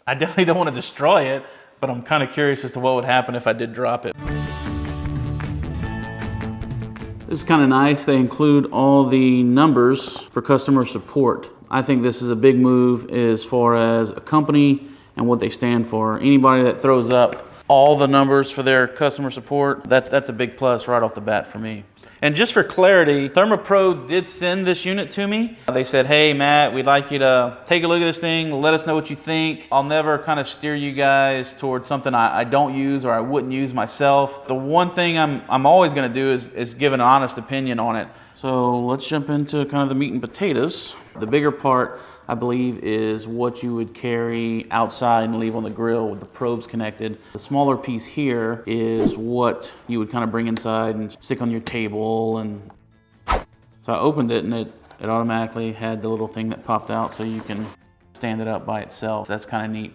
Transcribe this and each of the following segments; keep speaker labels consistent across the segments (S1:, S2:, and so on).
S1: I definitely don't want to destroy it, but I'm kind of curious as to what would happen if I did drop it. This is kind of nice. They include all the numbers for customer support. I think this is a big move as far as a company and what they stand for. Anybody that throws up all the numbers for their customer support, that's a big plus right off the bat for me. And just for clarity, Thermopro did send this unit to me. They said, hey Matt, we'd like you to take a look at this thing, let us know what you think. I'll never kind of steer you guys towards something I don't use or I wouldn't use myself. The one thing I'm always gonna do is give an honest opinion on it. So let's jump into kind of the meat and potatoes. The bigger part, I believe, is what you would carry outside and leave on the grill with the probes connected. The smaller piece here is what you would kind of bring inside and stick on your table. And so I opened it and it automatically had the little thing that popped out so you can stand it up by itself. That's kind of neat.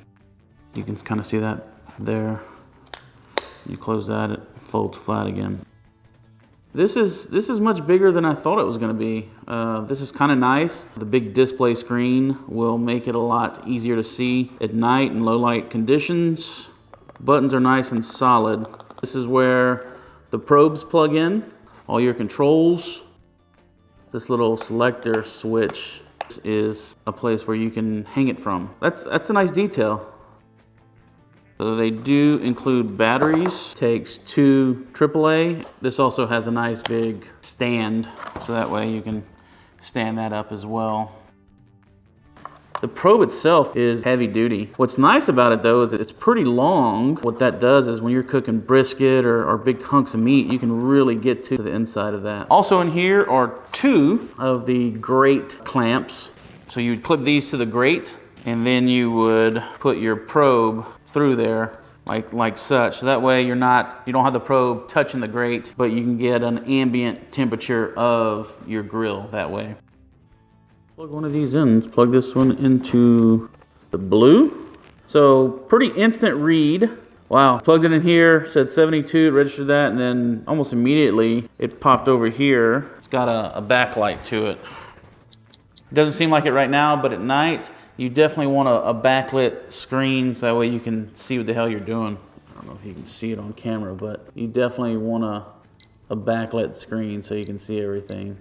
S1: You can kind of see that there. You close that, it folds flat again. This is much bigger than I thought it was going to be. This is kind of nice. The big display screen will make it a lot easier to see at night in low light conditions. Buttons are nice and solid. This is where the probes plug in, all your controls. This little selector switch is a place where you can hang it from. That's a nice detail. So they do include batteries, takes 2 AAA. This also has a nice big stand, so that way you can stand that up as well. The probe itself is heavy duty. What's nice about it though is that it's pretty long. What that does is when you're cooking brisket or big hunks of meat, you can really get to the inside of that. Also in here are 2 of the grate clamps. So you'd clip these to the grate and then you would put your probe through there like such. So that way you don't have the probe touching the grate, but you can get an ambient temperature of your grill that way. Plug one of these in. Let's plug this one into the blue. So pretty instant read. Wow, plugged it in here, said 72, it registered that, and then almost immediately it popped over here. It's got a backlight to it. It doesn't seem like it right now, but at night, you definitely want a backlit screen so that way you can see what the hell you're doing. I don't know if you can see it on camera, but you definitely want a backlit screen so you can see everything.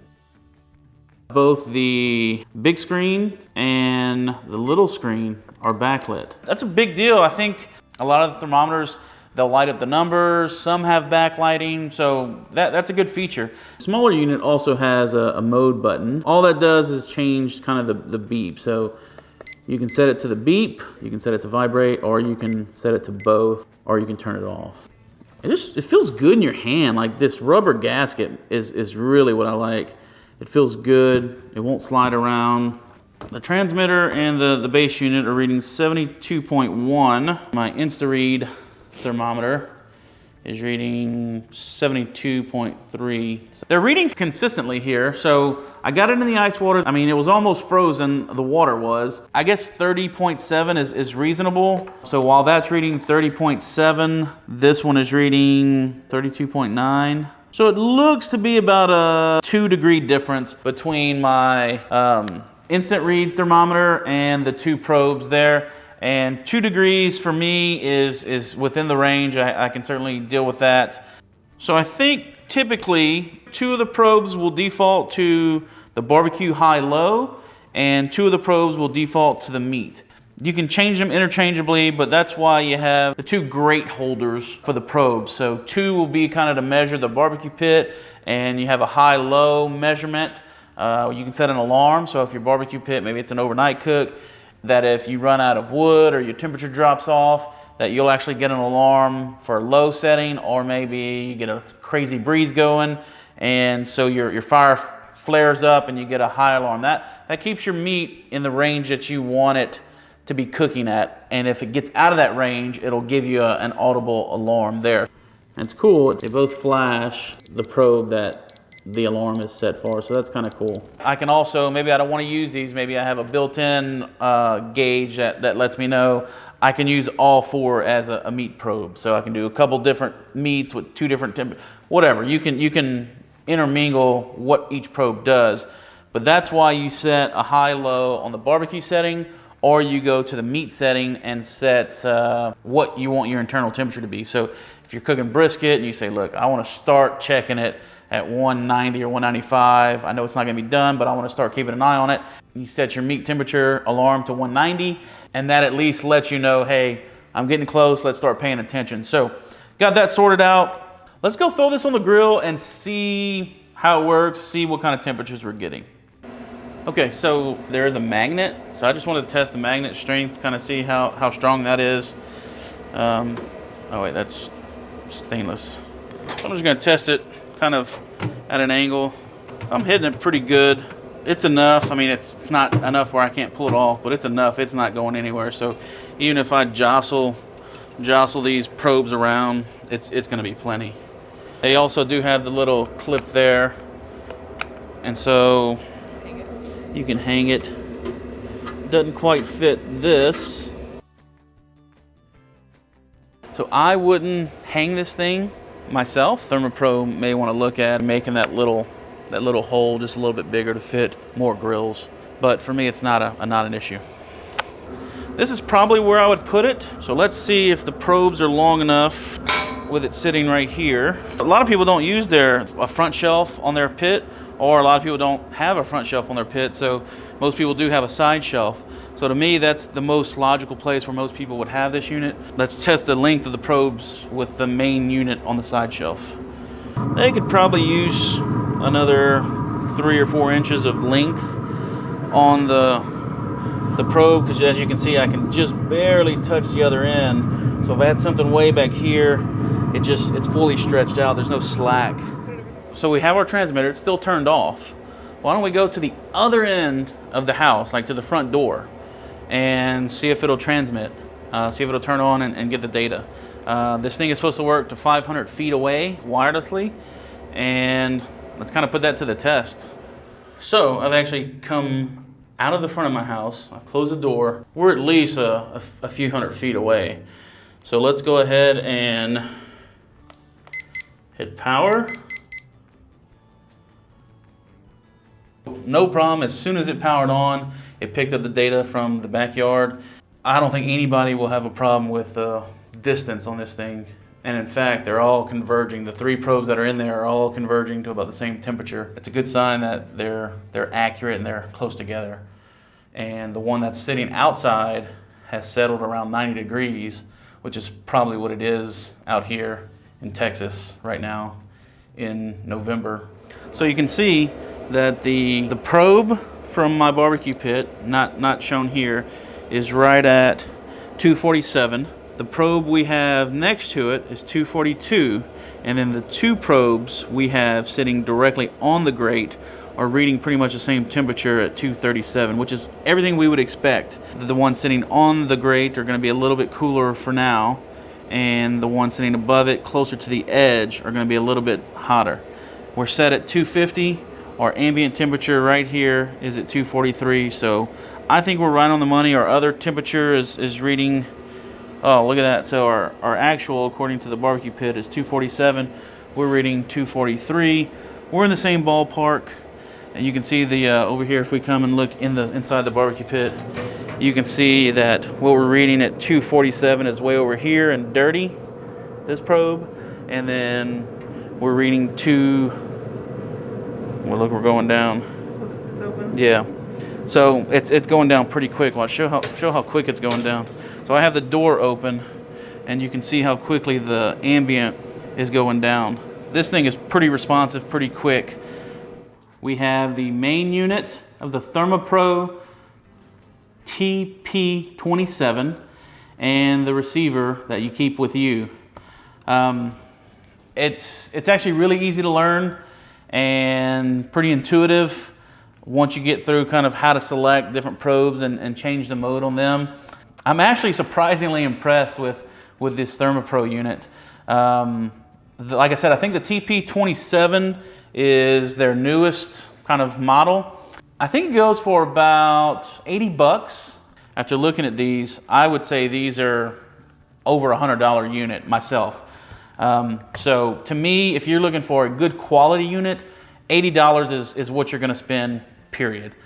S1: Both the big screen and the little screen are backlit. That's a big deal. I think a lot of the thermometers, they'll light up the numbers, some have backlighting, so that's a good feature. The smaller unit also has a mode button. All that does is change kind of the beep. So you can set it to the beep, you can set it to vibrate, or you can set it to both, or you can turn it off. It feels good in your hand. Like this rubber gasket is really what I like. It feels good, it won't slide around. The transmitter and the base unit are reading 72.1. My InstaRead thermometer is reading 72.3. They're reading consistently here, so I got it in the ice water. I mean, it was almost frozen, the water was. I guess 30.7 is reasonable. So while that's reading 30.7, this one is reading 32.9. So it looks to be about a 2-degree difference between my instant read thermometer and the 2 probes there. And 2 degrees for me is within the range. I can certainly deal with that. So I think typically 2 of the probes will default to the barbecue high-low and 2 of the probes will default to the meat. You can change them interchangeably, but that's why you have the 2 grate holders for the probes. So 2 will be kind of to measure the barbecue pit, and you have a high-low measurement. You can set an alarm, so if your barbecue pit, maybe it's an overnight cook, that if you run out of wood or your temperature drops off, that you'll actually get an alarm for a low setting, or maybe you get a crazy breeze going, and so your fire flares up and you get a high alarm. That keeps your meat in the range that you want it to be cooking at, and if it gets out of that range, it'll give you an audible alarm there. And it's cool, they both flash the probe that the alarm is set for, so that's kind of cool. I can also, maybe I don't want to use these, maybe I have a built-in gauge that lets me know I can use all 4 as a meat probe. So I can do a couple different meats with 2 different temperatures, whatever. You can intermingle what each probe does, but that's why you set a high-low on the barbecue setting or you go to the meat setting and set what you want your internal temperature to be. So if you're cooking brisket and you say, look, I want to start checking it at 190 or 195. I know it's not going to be done, but I want to start keeping an eye on it. You set your meat temperature alarm to 190, and that at least lets you know, hey, I'm getting close, let's start paying attention. So got that sorted out. Let's go throw this on the grill and see how it works, see what kind of temperatures we're getting. Okay, so there is a magnet. So I just wanted to test the magnet strength, kind of see how strong that is. Oh wait, that's stainless. So I'm just gonna test it kind of at an angle. I'm hitting it pretty good. It's enough. I mean, it's not enough where I can't pull it off, but it's enough. It's not going anywhere. So even if I jostle these probes around, it's gonna be plenty. They also do have the little clip there. And so you can hang it. Doesn't quite fit this. So I wouldn't hang this thing myself. Thermopro may want to look at making that little hole just a little bit bigger to fit more grills. But for me, it's not an issue. This is probably where I would put it. So let's see if the probes are long enough with it sitting right here. A lot of people don't use a front shelf on their pit, or a lot of people don't have a front shelf on their pit, so most people do have a side shelf. So to me, that's the most logical place where most people would have this unit. Let's test the length of the probes with the main unit on the side shelf. They could probably use another 3 or 4 inches of length on the probe, because as you can see, I can just barely touch the other end. So if I had something way back here, it's fully stretched out. There's no slack. So we have our transmitter. It's still turned off. Why don't we go to the other end of the house, like to the front door, and see if it'll transmit, see if it'll turn on and get the data. This thing is supposed to work to 500 feet away wirelessly, and let's kind of put that to the test. So I've actually come out of the front of my house. I've closed the door. We're at least a few hundred feet away. So let's go ahead and hit power. No problem. As soon as it powered on, it picked up the data from the backyard. I don't think anybody will have a problem with the distance on this thing. And in fact, they're all converging. The 3 probes that are in there are all converging to about the same temperature. It's a good sign that they're accurate and they're close together. And the one that's sitting outside has settled around 90 degrees, which is probably what it is out here in Texas right now in November. So you can see that the probe from my barbecue pit, not shown here, is right at 247. The probe we have next to it is 242, and then the 2 probes we have sitting directly on the grate are reading pretty much the same temperature at 237, which is everything we would expect. The ones sitting on the grate are going to be a little bit cooler for now, and the ones sitting above it, closer to the edge, are going to be a little bit hotter. We're set at 250. Our ambient temperature right here is at 243, so I think we're right on the money. Our other temperature is reading, oh, look at that. So our actual, according to the barbecue pit, is 247. We're reading 243. We're in the same ballpark. And you can see the over here, if we come and look inside the barbecue pit, you can see that what we're reading at 247 is way over here and dirty, this probe. And then we're reading well, look, we're going down.
S2: It's open?
S1: Yeah. So it's going down pretty quick. Well, I'll show how quick it's going down. So I have the door open, and you can see how quickly the ambient is going down. This thing is pretty responsive, pretty quick. We have the main unit of the Thermopro TP27 and the receiver that you keep with you. It's actually really easy to learn and pretty intuitive once you get through kind of how to select different probes and change the mode on them. I'm actually surprisingly impressed with this Thermopro unit. Like I said, I think the TP27 is their newest kind of model. I think it goes for about 80 bucks. After looking at these, I would say these are over $100 unit myself. So to me, if you're looking for a good quality unit, $80 is what you're gonna spend, period.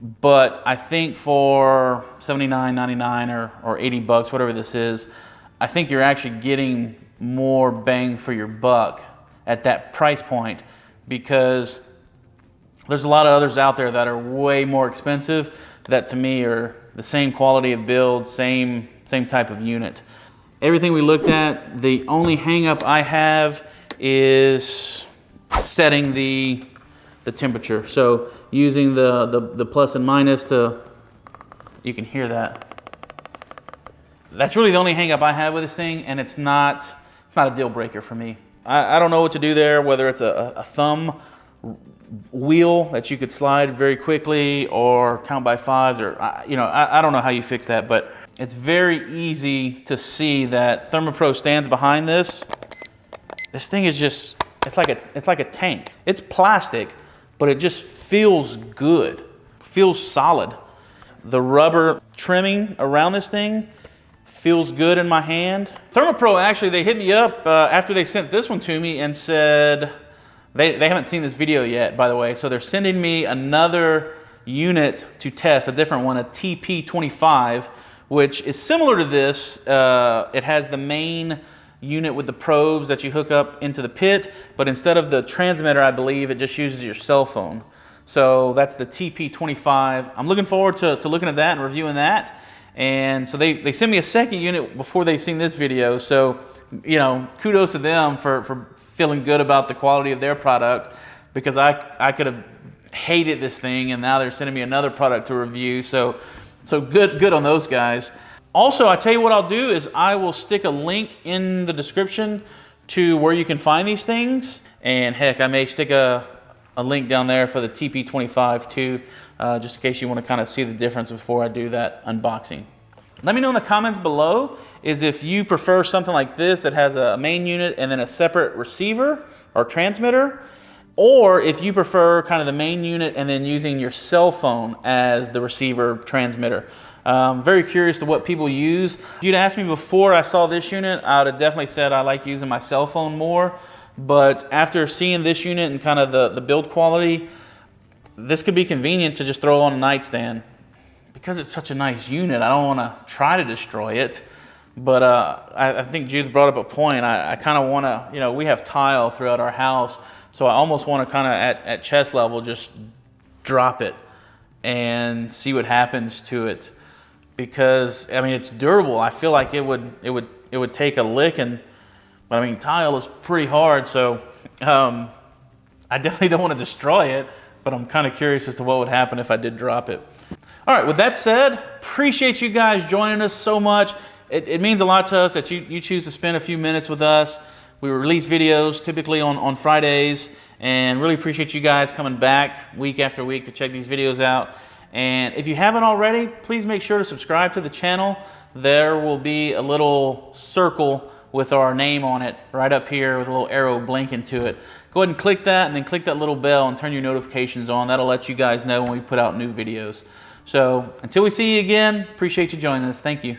S1: But I think for $79.99 or 80 bucks, whatever this is, I think you're actually getting more bang for your buck at that price point, because there's a lot of others out there that are way more expensive that to me are the same quality of build, same type of unit. Everything we looked at, the only hang up I have is setting the temperature. So using the plus and minus to, you can hear that. That's really the only hang up I have with this thing, and it's not a deal breaker for me. I don't know what to do there, whether it's a thumb wheel that you could slide very quickly or count by fives, or I don't know how you fix that, but it's very easy to see that Thermopro stands behind this. This thing is just, it's like a tank. It's plastic, but it just feels good, feels solid. The rubber trimming around this thing feels good in my hand. Thermopro, actually, they hit me up after they sent this one to me and said, they haven't seen this video yet, by the way, so they're sending me another unit to test, a different one, a TP25, which is similar to this. It has the main unit with the probes that you hook up into the pit, but instead of the transmitter, I believe, it just uses your cell phone. So that's the TP25. I'm looking forward to looking at that and reviewing that. And so they sent me a second unit before they've seen this video. So, kudos to them for feeling good about the quality of their product, because I could have hated this thing, and now they're sending me another product to review. So good on those guys. Also, I tell you what I'll do is I will stick a link in the description to where you can find these things. And heck, I may stick a link down there for the TP25 too, just in case you want to kind of see the difference before I do that unboxing. Let me know in the comments below is if you prefer something like this that has a main unit and then a separate receiver or transmitter, or if you prefer kind of the main unit and then using your cell phone as the receiver transmitter. Very curious to what people use. If you'd asked me before I saw this unit, I would have definitely said I like using my cell phone more. But after seeing this unit and kind of the build quality, this could be convenient to just throw on a nightstand. Because it's such a nice unit, I don't want to try to destroy it. But I think Jude brought up a point. I kind of want to, we have tile throughout our house, so I almost want to kind of at chest level just drop it and see what happens to it. Because I mean, it's durable. I feel like it would take a licking. But I mean, tile is pretty hard, so I definitely don't want to destroy it, but I'm kind of curious as to what would happen if I did drop it. All right, with that said, appreciate you guys joining us so much. It means a lot to us that you choose to spend a few minutes with us. We release videos typically on Fridays, and really appreciate you guys coming back week after week to check these videos out. And if you haven't already, please make sure to subscribe to the channel. There will be a little circle with our name on it right up here with a little arrow blinking to it. Go ahead and click that, and then click that little bell and turn your notifications on. That'll let you guys know when we put out new videos. So until we see you again, appreciate you joining us. Thank you.